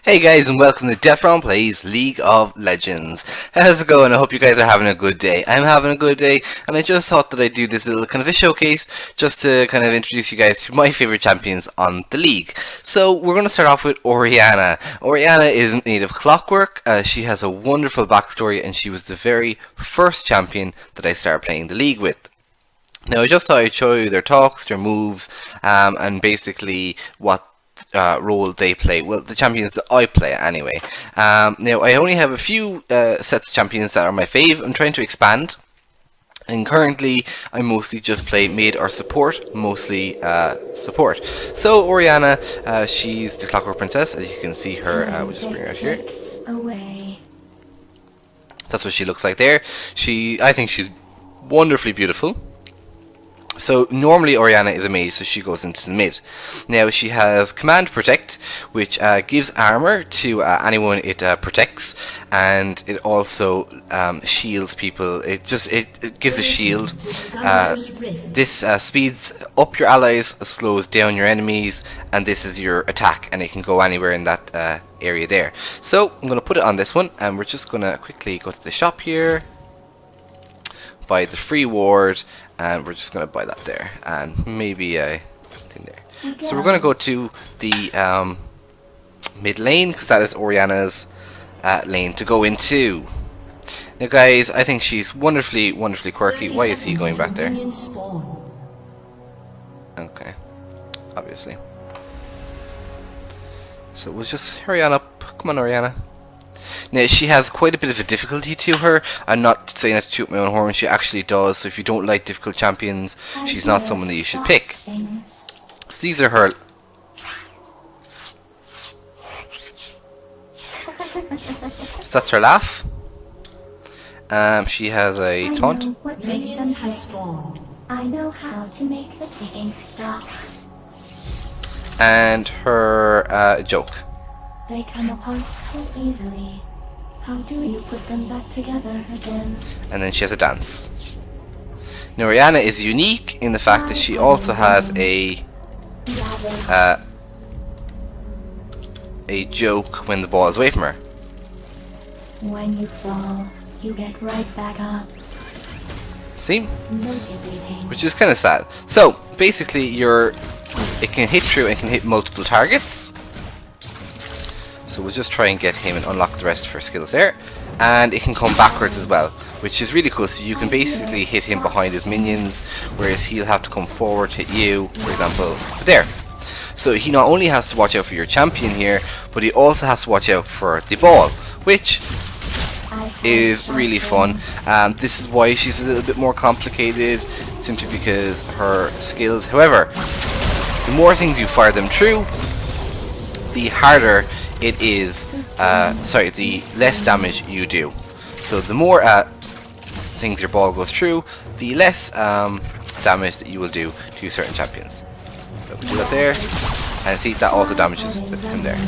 Hey guys, and welcome to Delphron Plays League of Legends. How's it going? I hope you guys are having a good day. I'm having a good day, and I just thought that I'd do this little kind of a showcase just to kind of introduce you guys to my favorite champions on the league. So we're going to start off with Orianna. Orianna is made of clockwork. She has a wonderful backstory, and she was the very first champion that I started playing the league with. Now I just thought I'd show you their talks, their moves, and basically what role they play. Well, the champions that I play anyway. Now I only have a few sets of champions that are my fave. I'm trying to expand, and currently I mostly just play mid or support, mostly support. So Orianna, she's the Clockwork Princess. As you can see her, we'll just bring her out here. That's what she looks like there. I think she's wonderfully beautiful. So normally Orianna is a mage, so she goes into the mid. Now she has Command Protect, which gives armor to anyone it protects, and it also shields people. It gives a shield. This speeds up your allies, slows down your enemies, and this is your attack, and it can go anywhere in that area there. So I'm going to put it on this one, and we're just going to quickly go to the shop here, buy the free ward, and we're just going to buy that there, and maybe a thing there. So we're going to go to the mid lane, because that is Orianna's lane to go into. Now guys, I think she's wonderfully quirky. Why is he going back there? Okay, obviously. So we'll just hurry on up. Come on, Orianna. Now she has quite a bit of a difficulty to her. I'm not saying that to toot my own horn, she actually does. So if you don't like difficult champions, she's not someone that you should pick. So these are her. So that's her laugh. She has a taunt. I know how to make the ticking stop. And her joke. They come apart so easily. How do you put them back together again? And then she has a dance. Now Orianna is unique in the fact that she also has a joke when the ball is away from her. When you fall, you get right back up. See? Motivating. Which is kind of sad. So basically, it can hit through and can hit multiple targets. So we'll just try and get him and unlock the rest of her skills there. And it can come backwards as well, which is really cool. So you can basically hit him behind his minions, whereas he'll have to come forward to hit you, for example, there. So he not only has to watch out for your champion here, but he also has to watch out for the ball, which is really fun. This is why she's a little bit more complicated, simply because her skills. However, the more things you fire them through, the harder it is, the less damage you do. So the more things your ball goes through, the less damage that you will do to certain champions. So we'll do that there, and see that also damages him there.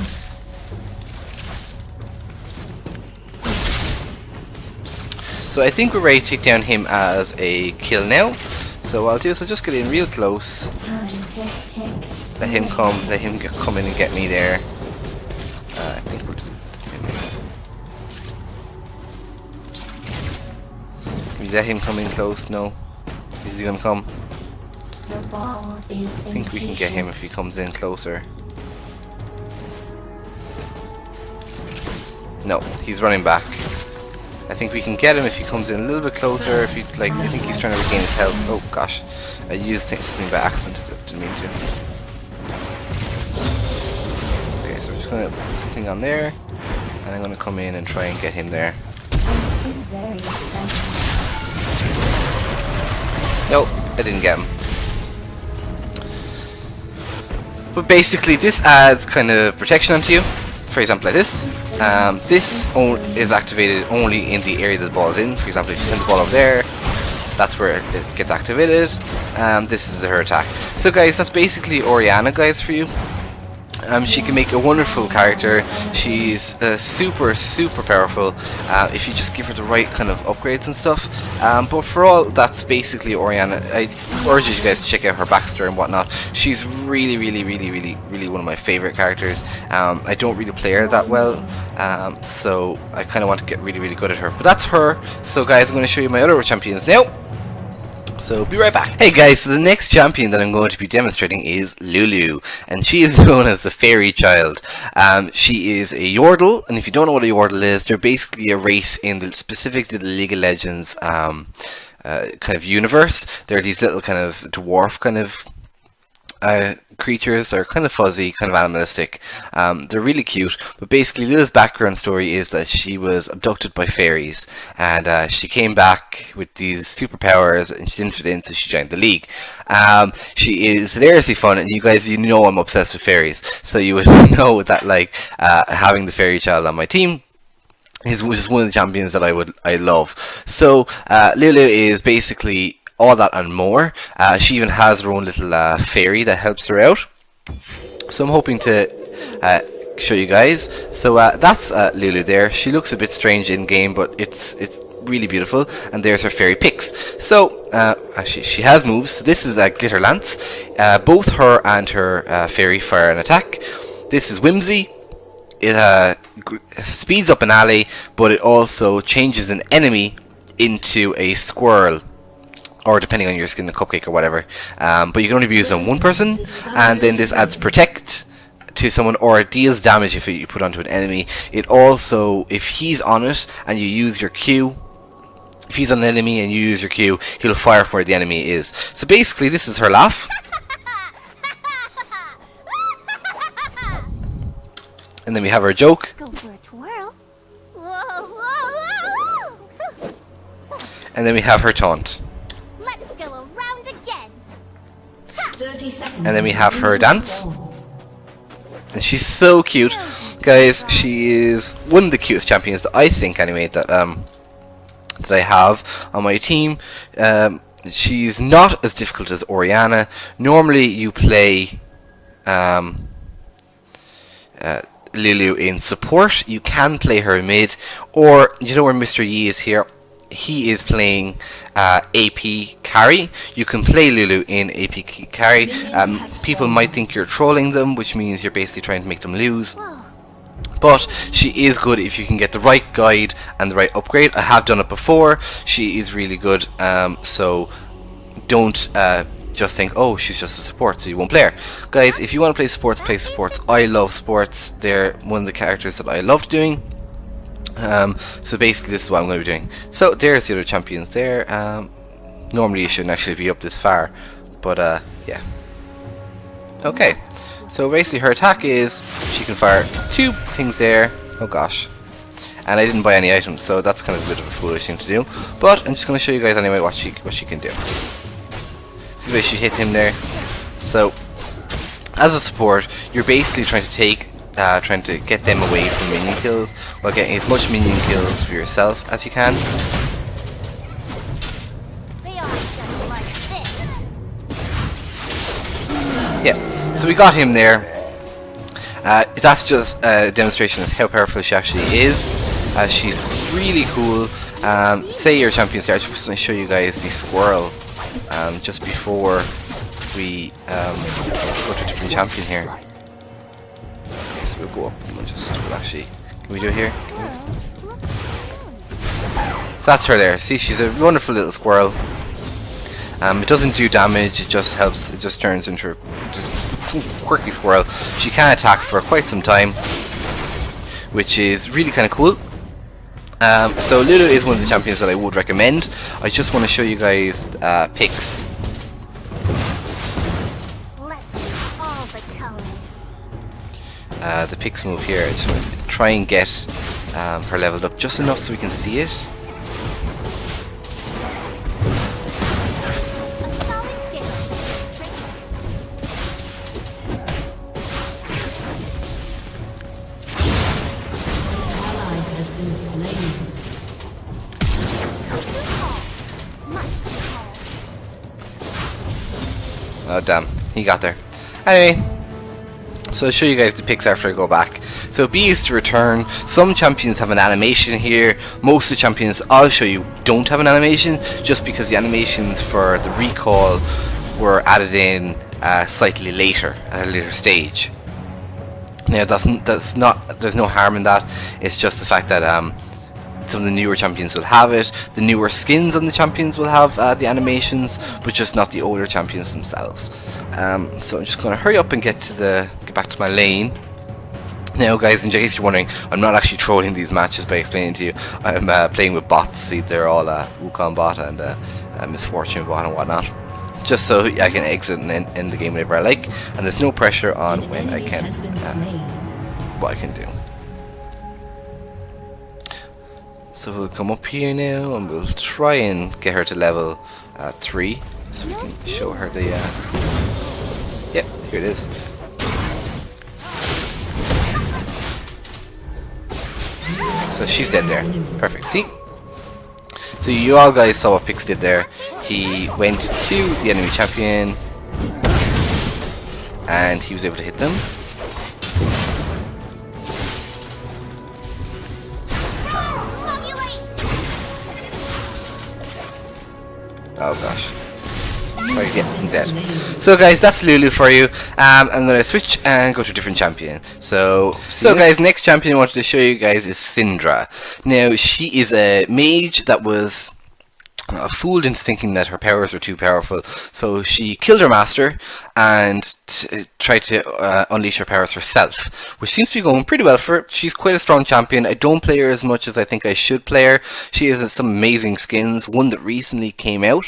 So I think we're ready to take down him as a kill now. So what I'll do is I'll just get in real close, let him come in and get me there. I think we'll just we let him come in close. No, is he gonna come? I think we can get him if he comes in closer. No, he's running back. I think we can get him if he comes in a little bit closer. If he I think he's trying to regain his health. Oh gosh, I used something by accident. Didn't mean to. Okay, so we're just gonna put something on there, and I'm gonna come in and try and get him there. This is very exciting. Nope, I didn't get him. But basically, this adds kind of protection onto you. For example, like this. This is activated only in the area that the ball is in. For example, if you send the ball over there, that's where it gets activated. This is her attack. So guys, that's basically Orianna, guys, for you. She can make a wonderful character. She's super powerful if you just give her the right kind of upgrades and stuff. But for all, that's basically Oriana. I urge you guys to check out her backstory and whatnot. She's really one of my favorite characters. I don't really play her that well, so I kind of want to get really good at her. But that's her. So guys, I'm going to show you my other champions now. So be right back. Hey guys, so the next champion that I'm going to be demonstrating is Lulu, and she is known as the Fairy Child. She is a Yordle, and if you don't know what a Yordle is, they're basically a race in the specific to the League of Legends kind of universe. They're these little kind of dwarf kind of creatures. Are kind of fuzzy, kind of animalistic. They're really cute, but basically Lulu's background story is that she was abducted by fairies, and she came back with these superpowers, and she didn't fit in, so she joined the league. She is hilariously fun, and you guys, you know I'm obsessed with fairies, so you would know that, like, having the Fairy Child on my team is just one of the champions that I love. So Lulu is basically all that and more. She even has her own little fairy that helps her out. So I'm hoping to show you guys. So that's Lulu there. She looks a bit strange in game, but it's really beautiful. And there's her fairy picks. So actually, she has moves. So this is a Glitter Lance. Both her and her fairy fire an attack. This is Whimsy. It speeds up an ally, but it also changes an enemy into a squirrel, or depending on your skin, a cupcake or whatever. But you can only be used on one person, and then this adds protect to someone, or it deals damage if you put onto an enemy. It also, if he's on it and you use your Q, if he's on an enemy and you use your Q, he'll fire from where the enemy is. So basically, this is her laugh. And then we have her joke. Go for a twirl. Whoa, whoa, whoa. And then we have her taunt. Let's go around again. 30 seconds. And then we have her dance. And she's so cute. Guys, she is one of the cutest champions that I think, anyway, that I have on my team. She's not as difficult as Oriana. Normally you play Lulu in support. You can play her mid, or you know where Mr. Yi is here. He is playing AP carry. You can play Lulu in AP carry. People might think you're trolling them, which means you're basically trying to make them lose. But she is good if you can get the right guide and the right upgrade. I have done it before. She is really good. So don't just think, oh, she's just a support, so you won't play her. Guys, if you want to play supports, play supports. I love supports. They're one of the characters that I loved doing. So basically this is what I'm going to be doing. So there's the other champions there. Normally you shouldn't actually be up this far, but yeah. Okay, so basically her attack is she can fire 2 things there. Oh gosh. And I didn't buy any items, so that's kind of a bit of a foolish thing to do. But I'm just going to show you guys anyway what she can do. This is the way she hit him there. So as a support, you're basically trying to get them away from minion kills while getting as much minion kills for yourself as you can. They are just like this. Yeah, so we got him there. That's just a demonstration of how powerful she actually is. She's really cool. Say your champions here. I just want to show you guys the squirrel just before we go to a different champion here. Okay, so we'll go up and we'll actually, can we do it here? So that's her there. See, she's a wonderful little squirrel. It doesn't do damage, it just helps, it just turns into a just quirky squirrel. She can attack for quite some time, which is really kind of cool. So Lulu is one of the champions that I would recommend. I just want to show you guys picks. Let's see all the colors. The picks move here. I just want to try and get her leveled up just enough so we can see it. A solid game. Ally has been slain. Much too tall. Oh damn, he got there. Anyway, So I'll show you guys the picks after I go back. So B is to return. Some champions have an animation here. Most of the champions I'll show you don't have an animation, just because the animations for the recall were added in slightly later, at a later stage. Now there's no harm in that. It's just the fact that some of the newer champions will have it. The newer skins on the champions will have the animations, but just not the older champions themselves. So I'm just going to hurry up and get back to my lane. Now guys, in case you're wondering, I'm not actually trolling these matches by explaining to you. I'm playing with bots. See, they're all Wukong bot and Misfortune bot and whatnot. Just so I can exit and end the game whenever I like, and there's no pressure on when I can, what I can do. So we'll come up here now and we'll try and get her to level 3, so we can show her the, yep, here it is. So she's dead there, perfect, see? So you all guys saw what Pix did there. He went to the enemy champion and he was able to hit them. Oh gosh. Right, yeah, I'm dead. So guys, that's Lulu for you. I'm gonna switch and go to a different champion. So guys, next champion I wanted to show you guys is Syndra. Now she is a mage that was fooled into thinking that her powers were too powerful, so she killed her master and tried to unleash her powers herself, which seems to be going pretty well for her. She's quite a strong champion. I don't play her as much as I think I should play her. She has some amazing skins, one that recently came out,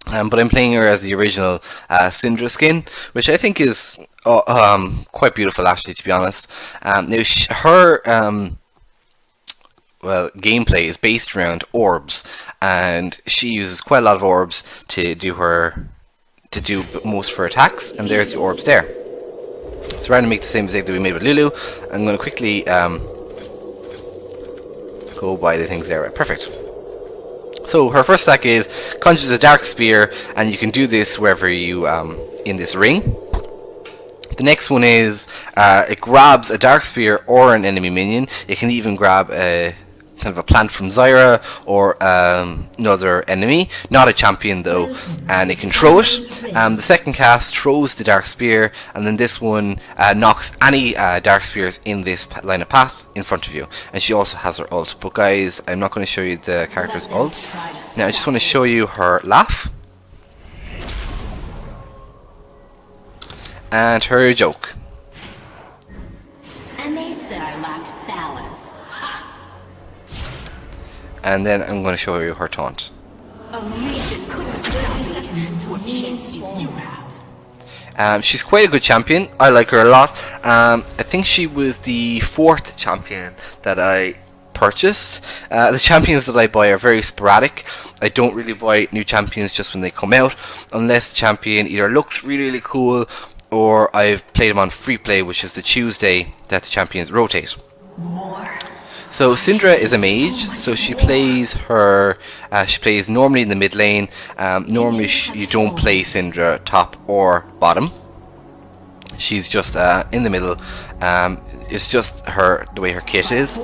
but I'm playing her as the original Syndra skin, which I think is quite beautiful actually, to be honest. Now her well, gameplay is based around orbs, and she uses quite a lot of orbs to do most of her attacks, and there's the orbs there. So rather than make the same mistake that we made with Lulu, I'm going to quickly go by the things there. Right, perfect. So her first attack is conjures a dark spear, and you can do this wherever you in this ring. The next one is it grabs a dark spear or an enemy minion. It can even grab a kind of a plant from Zyra or another enemy, not a champion though, and it can throw it. The second cast throws the dark spear, and then this one knocks any dark spears in this line of path in front of you. And she also has her ult. But guys, I'm not going to show you the character's ult. Now I just want to show you her laugh and her joke. And they said I lacked balance. And then I'm going to show you her taunt. A legion couldn't stop me to a chance you have. She's quite a good champion. I like her a lot. I think she was the 4th champion that I purchased. The champions that I buy are very sporadic. I don't really buy new champions just when they come out, unless the champion either looks really, really cool, or I've played them on free play, which is the Tuesday that the champions rotate. So Syndra is a mage, so she plays normally in the mid lane. Normally you don't play Syndra top or bottom. She's just in the middle. It's just the way her kit is.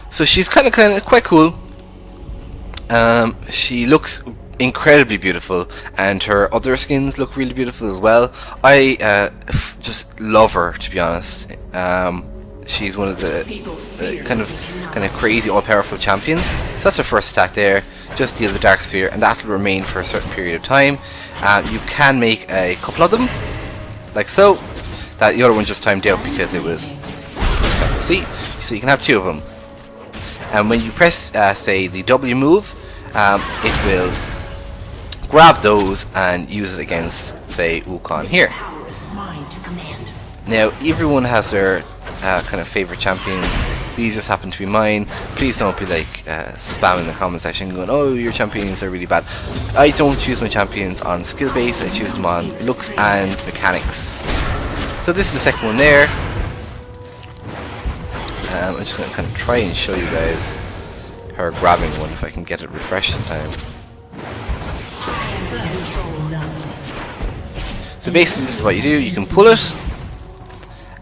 So she's kind of quite cool. She looks incredibly beautiful, and her other skins look really beautiful as well. I just love her, to be honest. She's one of the kind of crazy all-powerful champions. So that's her first attack there. Just deal the dark sphere, and that will remain for a certain period of time. You can make a couple of them, like so. That the other one just timed out because it was see. So you can have 2 of them, and when you press say the W move, it will grab those and use it against, say, Wukong here. Now everyone has their kind of favorite champions. These just happen to be mine. Please don't be like spamming the comment section going, oh, your champions are really bad. I don't choose my champions on skill base. I choose them on looks and mechanics. So this is the second one there. I'm just going to kind of try and show you guys her grabbing one if I can get it refreshed in time. So basically this is what you do. You can pull it,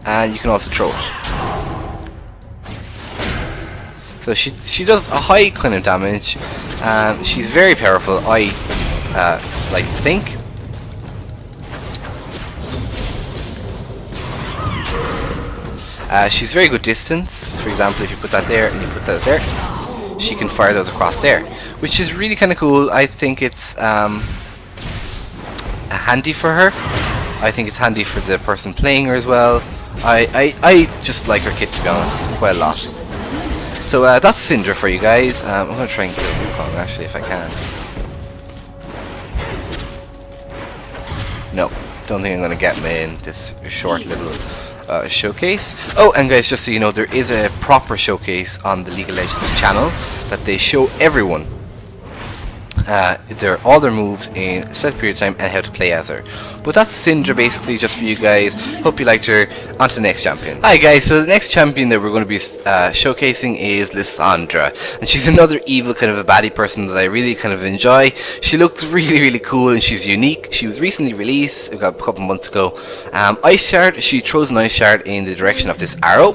and you can also throw it. So she does a high kind of damage. She's very powerful, I like to think. She's very good distance. For example, if you put that there and you put that there, she can fire those across there, which is really kind of cool. I think it's handy for her. I think it's handy for the person playing her as well. I just like her kit, to be honest, quite a lot. So that's Syndra for you guys. I'm going to try and kill Wukong actually if I can. No, don't think I'm going to get me in this short little showcase. Oh, and guys, just so you know, there is a proper showcase on the League of Legends channel that they show everyone all their moves in a set period of time and how to play as her. But that's Syndra basically, just for you guys. Hope you liked her. On to the next champion. Hi guys, so the next champion that we're going to be showcasing is Lissandra, and she's another evil kind of a baddie person that I really kind of enjoy. She looks really cool and she's unique. She was recently released a couple months ago. Ice Shard, she throws an Ice Shard in the direction of this arrow.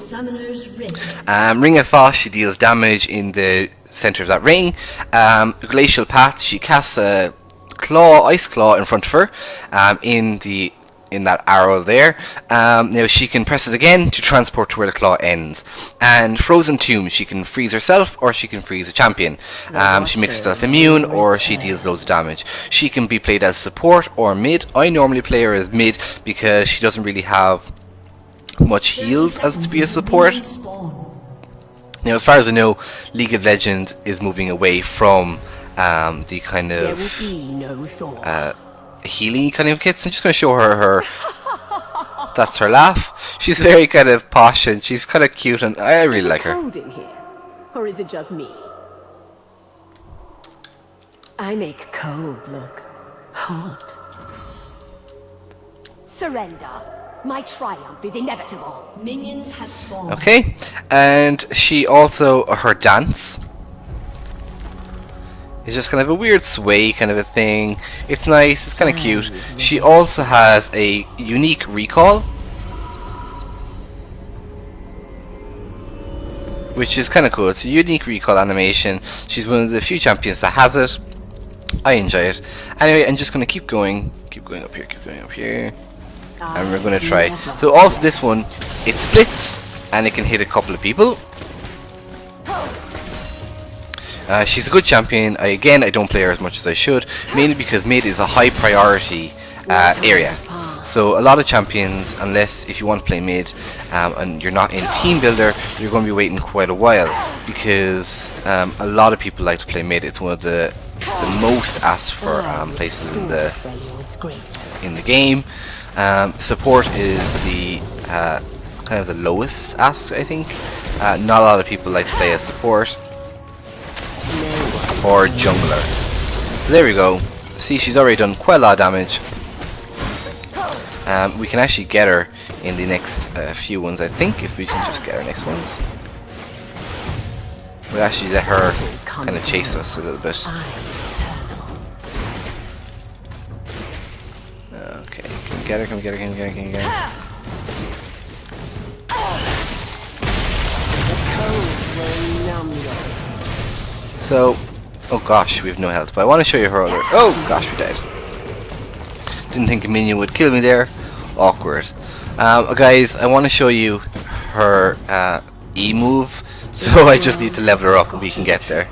Ring of Frost, she deals damage in the center of that ring. Glacial Path, she casts a ice claw in front of her in that arrow there. Now she can press it again to transport to where the claw ends. And Frozen Tomb, she can freeze herself or she can freeze a champion. She makes herself immune or she deals loads of damage. She can be played as support or mid. I normally play her as mid because she doesn't really have much heals as to be a support. Now, as far as I know, League of Legends is moving away from the kind of healing kind of kits. I'm just going to show her that's her laugh. She's very kind of posh and she's kind of cute and I really like her. Cold in here, or is it just me? I make cold look hot. Surrender. My triumph is inevitable. Minions have spawned. Okay, and she also, her dance is just kind of a weird sway kind of a thing. It's nice, it's kind of cute. She also has a unique recall, which is kind of cool. It's a unique recall animation. She's one of the few champions that has it. I enjoy it. Anyway, I'm just going to keep going up here. And we're going to try. So also this one, it splits and it can hit a couple of people. She's a good champion. I don't play her as much as I should, mainly because mid is a high priority area. So a lot of champions, unless if you want to play mid and you're not in team builder, you're going to be waiting quite a while because a lot of people like to play mid. It's one of the most asked for places in the game. Support is the kind of the lowest asked, I think. Not a lot of people like to play as support or jungler. So there we go. See, she's already done quite a lot of damage. We can actually get her in the next few ones, I think, if we can just get her next ones. We'll actually let her kind of chase us a little bit. Okay, can we get her, can we get her, can we get her, can we get her? So, oh gosh, we have no health, but I want to show you her other. Oh gosh, we died. Didn't think a minion would kill me there. Awkward. Guys, I want to show you her E move, so I just need to level her up and we can get there.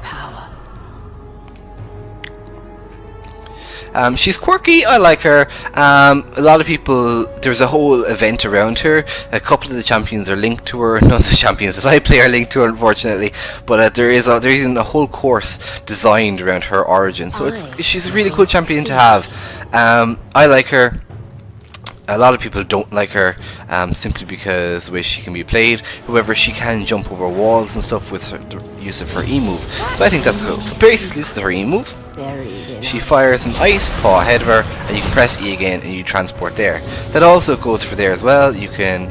She's quirky, I like her. A lot of people, there's a whole event around her. A couple of the champions are linked to her. None of the champions that I play are linked to her, unfortunately. But there is even a whole course designed around her origin. So she's a really cool champion to have. I like her. A lot of people don't like her simply because the way she can be played. However, she can jump over walls and stuff with the use of her E move. So I think that's cool. So basically, this is her E move. She fires an ice paw ahead of her, and you can press E again, and you transport there. That also goes for there as well. You can.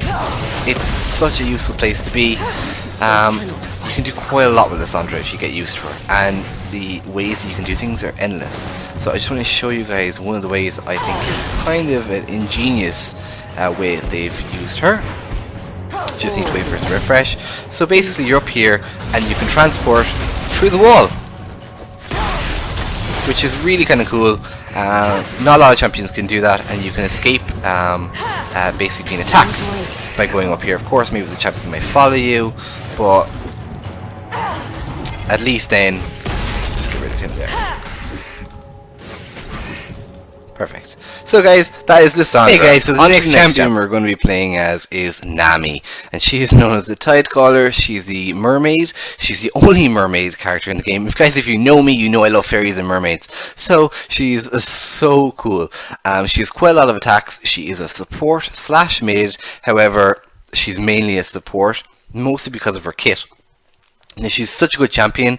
It's such a useful place to be. You can do quite a lot with Lissandra if you get used to her, and the ways that you can do things are endless. So I just want to show you guys one of the ways I think is kind of an ingenious way they've used her. Just need to wait for it to refresh. So basically you're up here and you can transport through the wall, which is really kind of cool. Not a lot of champions can do that, and you can escape basically being attacked by going up here. Of course, maybe the champion might follow you, but at least then, just get rid of him there. Perfect. So guys, that is the song. Hey guys, so the next champion we're going to be playing as is Nami, and she is known as the Tidecaller. She's the mermaid. She's the only mermaid character in the game. Guys, if you know me, you know I love fairies and mermaids. So she's so cool. She has quite a lot of attacks. She is a support slash mid. However, she's mainly a support, mostly because of her kit. And she's such a good champion.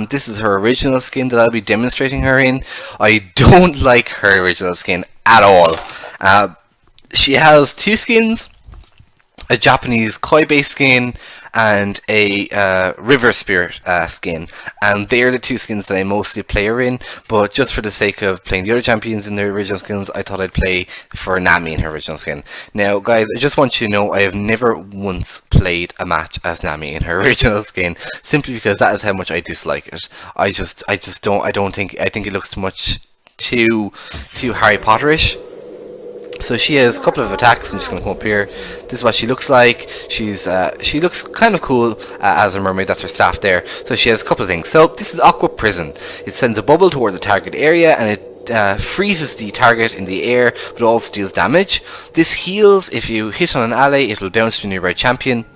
This is her original skin that I'll be demonstrating her in. I don't like her original skin at all. She has two skins, a Japanese koi-based skin and a river spirit skin, and they're the two skins that I mostly play her in. But just for the sake of playing the other champions in their original skins, I thought I'd play for Nami in her original skin. Now guys, I just want you to know I have never once played a match as Nami in her original skin, simply because that is how much I dislike it. I think it looks too Harry Potterish. So she has a couple of attacks. I'm just going to come up here. This is what she looks like. She looks kind of cool as a mermaid. That's her staff there. So she has a couple of things. So this is Aqua Prison. It sends a bubble towards the target area, and it freezes the target in the air, but also deals damage. This heals. If you hit on an ally, it will bounce to a nearby champion.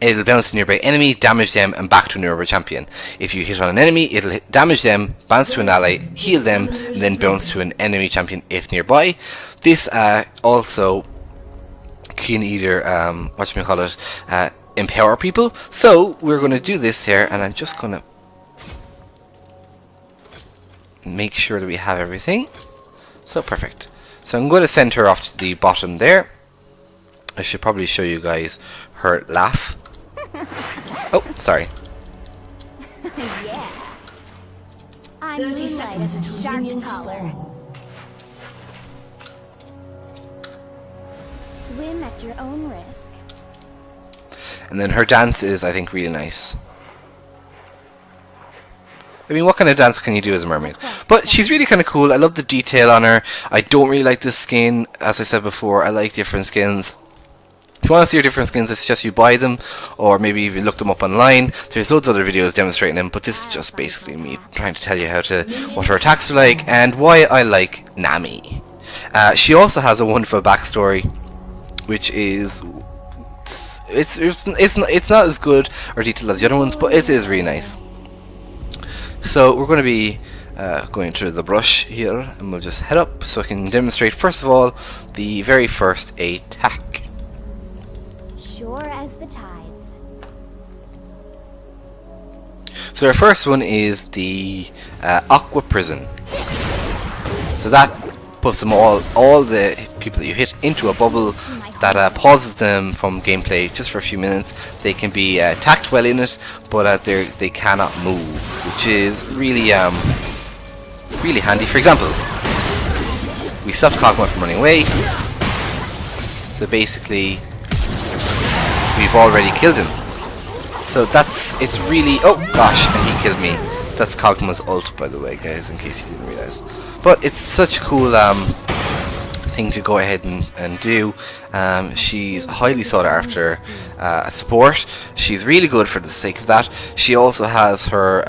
It'll bounce to a nearby enemy, damage them, and back to a nearby champion. If you hit on an enemy, it'll damage them, bounce to an ally, heal them, and then bounce to an enemy champion if nearby. This also can either, empower people. So we're going to do this here, and I'm just going to make sure that we have everything. So perfect. So I'm going to send her off to the bottom there. I should probably show you guys her laugh. Oh, sorry. Yeah. I'm 30 moonlight seconds as a until shark minions collar. spawn. Swim at your own risk. And then her dance is, I think, really nice. I mean, what kind of dance can you do as a mermaid? But she's really kind of cool. I love the detail on her. I don't really like this skin. As I said before, I like different skins. If you want to see your different skins, I suggest you buy them, or maybe even look them up online. There's loads of other videos demonstrating them, but this is just basically me trying to tell you what her attacks are like and why I like Nami. She also has a wonderful backstory, which is it's not as good or detailed as the other ones, but it is really nice. So we're going to be going through the brush here, and we'll just head up so I can demonstrate first of all the very first attack. Sure as the tides. So our first one is the Aqua Prison. So that puts them all the people that you hit into a bubble that pauses them from gameplay just for a few minutes. They can be attacked while in it, but they cannot move, which is really really handy. For example, we stopped Kog'Maw from running away, so basically we've already killed him. So it's really, oh gosh, and he killed me. That's Kog'Maw's ult, by the way, guys, in case you didn't realize. But it's such a cool thing to go ahead and do. She's highly sought after support. She's really good for the sake of that. She also has her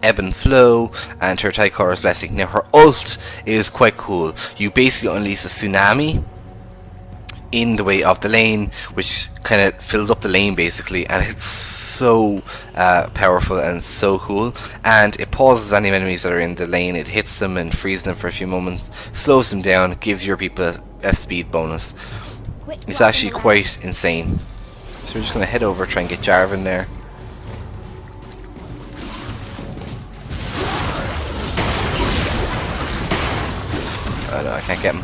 ebb and flow and her Tidecoller's blessing. Now her ult is quite cool. You basically unleash a tsunami in the way of the lane, which kind of fills up the lane basically, and it's so powerful and so cool. And it pauses any enemies that are in the lane, it hits them and freezes them for a few moments, slows them down, gives your people a speed bonus. It's actually quite insane. So we're just going to head over, try and get Jarvan there. Oh no, I can't get him.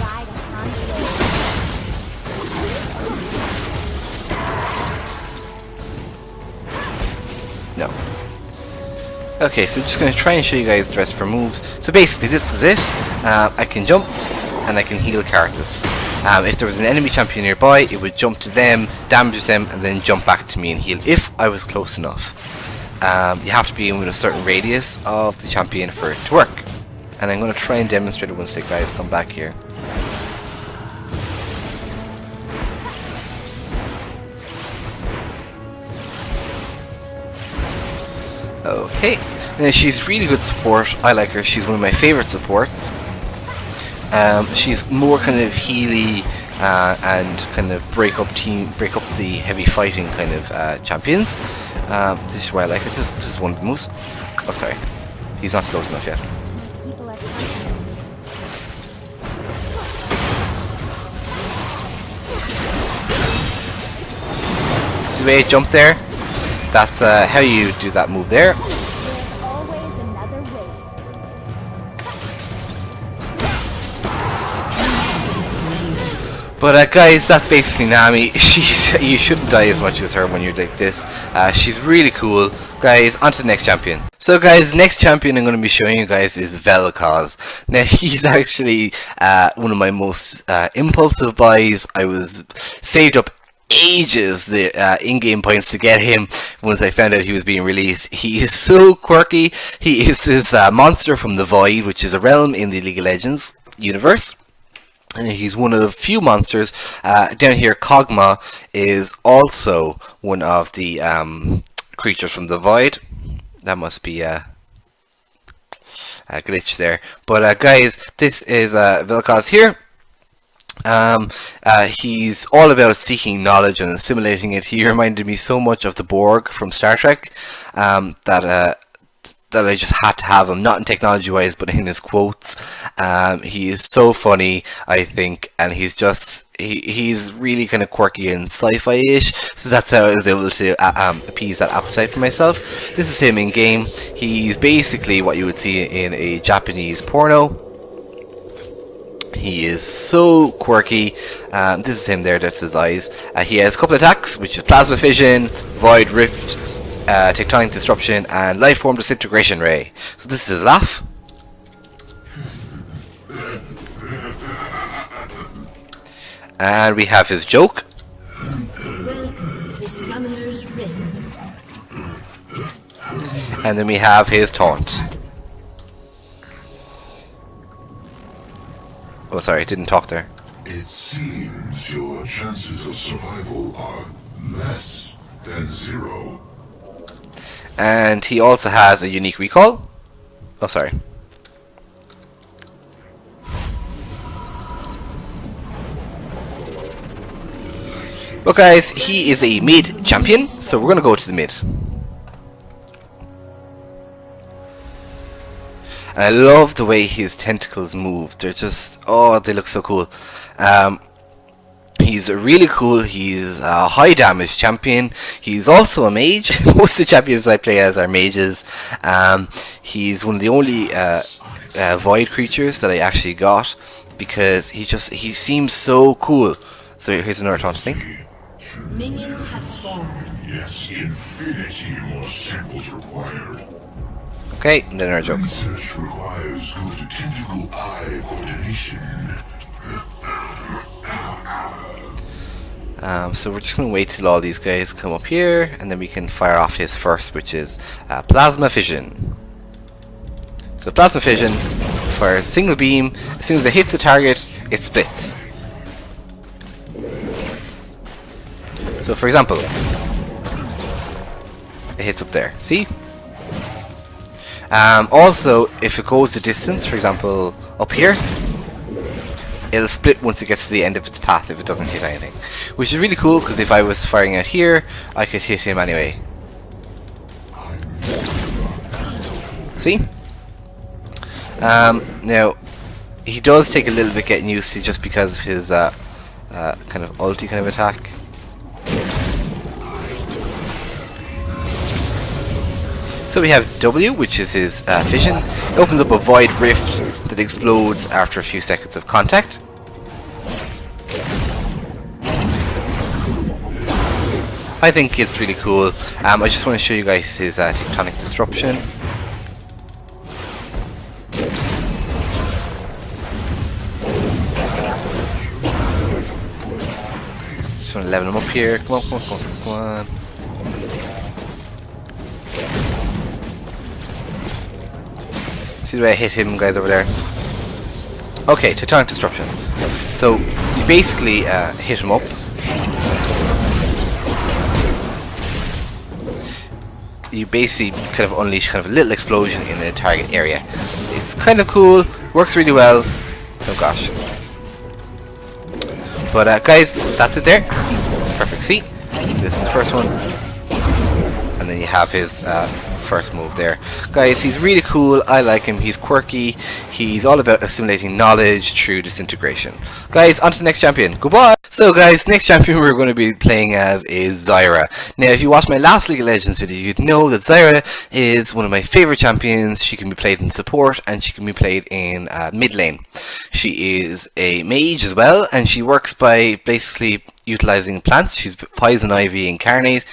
No. Okay, so I'm just going to try and show you guys the rest of her moves. So basically this is it. I can jump and I can heal characters. If there was an enemy champion nearby, it would jump to them, damage them, and then jump back to me and heal if I was close enough. You have to be in with a certain radius of the champion for it to work. And I'm going to try and demonstrate it once the guys come back here. Okay, now she's really good support. I like her. She's one of my favorite supports. She's more kind of healy and kind of break up the heavy fighting kind of champions. This is why I like her. This is one of the most. Oh, sorry, he's not close enough yet. People are See the way I jumped there? That's how you do that move there. There's always another way. But guys, that's basically Nami. You shouldn't die as much as her when you're like this. She's really cool. Guys, on to the next champion. So guys, next champion I'm going to be showing you guys is Vel'Koz. Now he's actually one of my most impulsive buys. I was saved up ages the in-game points to get him once I found out he was being released. He is so quirky. He is this monster from the Void, which is a realm in the League of Legends universe. And he's one of few monsters. Down here, Kog'Maw is also one of the creatures from the Void. That must be a glitch there. But guys, this is Vel'Koz here. He's all about seeking knowledge and assimilating it. He reminded me so much of the Borg from Star Trek that I just had to have him, not in technology wise but in his quotes. He is so funny, I think, and he's really kind of quirky and sci-fi-ish, so that's how I was able to appease that appetite for myself. This is him in game. He's basically what you would see in a Japanese porno. He is so quirky. This is him there, that's his eyes. He has a couple of attacks, which is Plasma Fission, Void Rift, Tectonic Disruption, and Life Form Disintegration Ray. So this is his laugh. And we have his joke. And then we have his taunt. Oh, sorry, I didn't talk there. It seems your chances of survival are less than 0. And he also has a unique recall. Oh, sorry. Well guys, he is a mid champion, so we're gonna go to the mid. And I love the way his tentacles move. They're just, oh, they look so cool. He's really cool. He's a high damage champion. He's also a mage. Most of the champions I play as are mages. He's one of the only void creatures that I actually got because he seems so cool. So here's another taunt thing. Minions have spawned. Yes, infinity more symbols required. Okay, and then our joke. Research requires good tentacle eye coordination. So we're just going to wait till all these guys come up here, and then we can fire off his first, which is Plasma Fission. So Plasma Fission fires a single beam. As soon as it hits the target, it splits. So for example, it hits up there. See? Also, if it goes the distance, for example, up here, it'll split once it gets to the end of its path if it doesn't hit anything. Which is really cool, because if I was firing out here, I could hit him anyway. See? Now, he does take a little bit getting used to just because of his kind of ulti kind of attack. So we have W, which is his fission. It opens up a void rift that explodes after a few seconds of contact. I think it's really cool. I just want to show you guys his tectonic disruption. want to level him up here. Come on, come on, come on, come on. See the way I hit him, guys, over there? Okay, Titanic Disruption. So, you basically hit him up. You basically kind of unleash kind of a little explosion in the target area. It's kind of cool, works really well. Oh gosh. But guys, that's it there. Perfect. See, this is the first one, and then you have his first move there. Guys, he's really cool. I like him. He's quirky. He's all about assimilating knowledge through disintegration. Guys, on to the next champion. Goodbye. So guys, next champion we're going to be playing as is Zyra. Now if you watched my last League of Legends video, you'd know that Zyra is one of my favorite champions. She can be played in support and she can be played in mid lane. She is a mage as well, and she works by basically utilizing plants. She's Poison Ivy incarnate.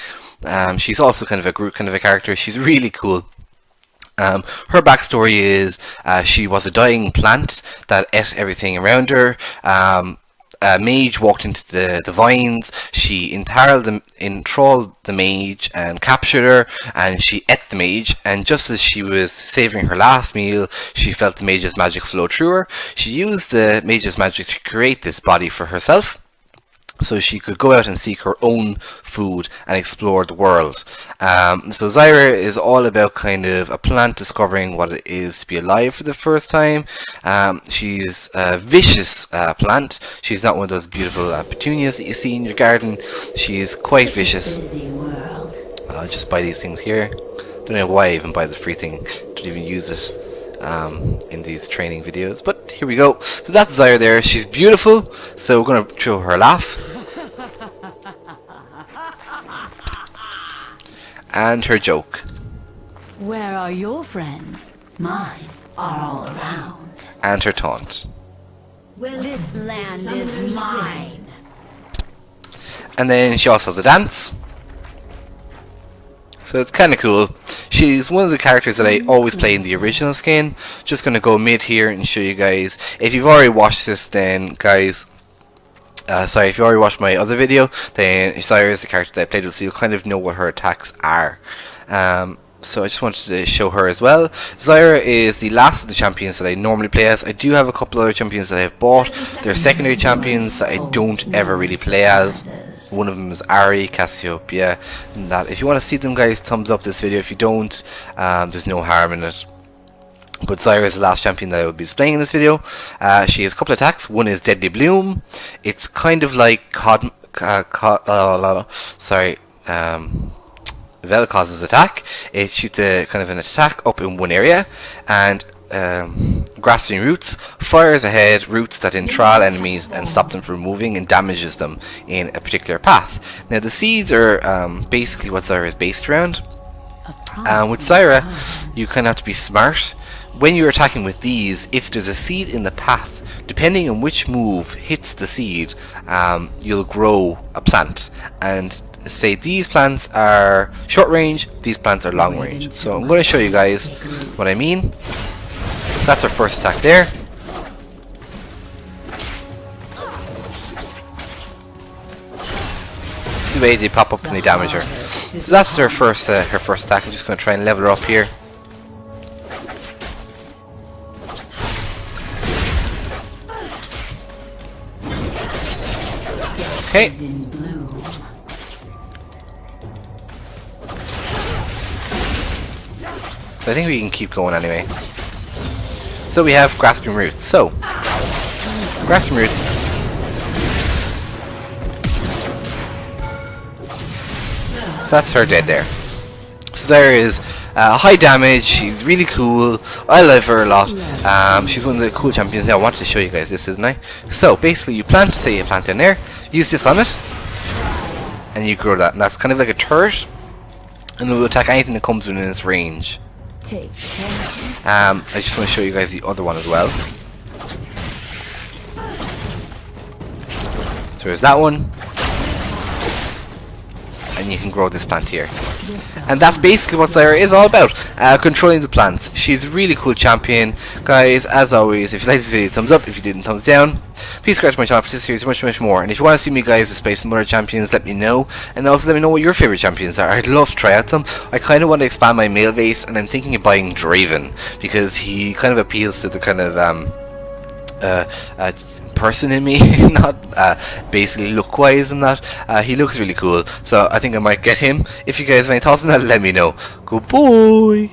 She's also kind of a Groot kind of a character. She's really cool. Her backstory is she was a dying plant that ate everything around her. A mage walked into the vines. She enthralled the mage and captured her, and she ate the mage. And just as she was savouring her last meal, she felt the mage's magic flow through her. She used the mage's magic to create this body for herself, so she could go out and seek her own food and explore the world. So Zyra is all about kind of a plant discovering what it is to be alive for the first time. She's a vicious plant. She's not one of those beautiful petunias that you see in your garden. She's quite vicious. I'll just buy these things here. Don't know why I even buy the free thing. Don't even use it in these training videos, but here we go. So that's Zyra there. She's beautiful, so we're gonna show her a laugh and her joke. Where are your friends? Mine are all around. And her taunt. This land is mine. And then she also has a dance, so it's kind of cool. She's one of the characters that I always play in the original skin. Just going to go mid here and show you guys. If you've already watched this, then guys, sorry, if you already watched my other video, then Zyra is the character that I played with, so you'll kind of know what her attacks are. So I just wanted to show her as well. Zyra is the last of the champions that I normally play as. I do have a couple other champions that I have bought. They're secondary champions that I don't ever really play as. One of them is Ari, Cassiopeia, and that. If you want to see them, guys, thumbs up this video. If you don't, there's no harm in it. But Zyra is the last champion that I will be displaying in this video. She has a couple of attacks. One is Deadly Bloom. It's kind of like Vel'Koz's attack. It shoots a kind of an attack up in one area, and Grasping Roots fires ahead roots that enthrall enemies and stop them from moving and damages them in a particular path. Now the seeds are basically what Zyra is based around. With Zyra, you kind of have to be smart. When you're attacking with these, if there's a seed in the path, depending on which move hits the seed, you'll grow a plant. And say these plants are short range, these plants are long range. So I'm going to show you guys what I mean. That's our first attack there. See the way they pop up and they damage her. So that's her first attack. I'm just going to try and level her up here. Okay. So I think we can keep going anyway. So we have Grasping Roots. So, Grasping Roots. So that's her dead there. So there is high damage. She's really cool. I love her a lot. She's one of the cool champions. Now I wanted to show you guys this, didn't I? So basically, you plant, say you plant in there, use this on it, and you grow that. And that's kind of like a turret, and it will attack anything that comes within its range. I just want to show you guys the other one as well. So there's that one, and you can grow this plant here. And that's basically what Zyra is all about, controlling the plants. She's a really cool champion. Guys, as always, if you like this video, thumbs up. If you didn't, thumbs down. Please subscribe to my channel for this series, much more. And if you want to see me guys display some other champions, let me know. And also let me know what your favourite champions are. I'd love to try out some. I kind of want to expand my male base, and I'm thinking of buying Draven, because he kind of appeals to the kind of person in me, not basically look wise and that. He looks really cool, so I think I might get him. If you guys have any thoughts on that, let me know. Goodbye.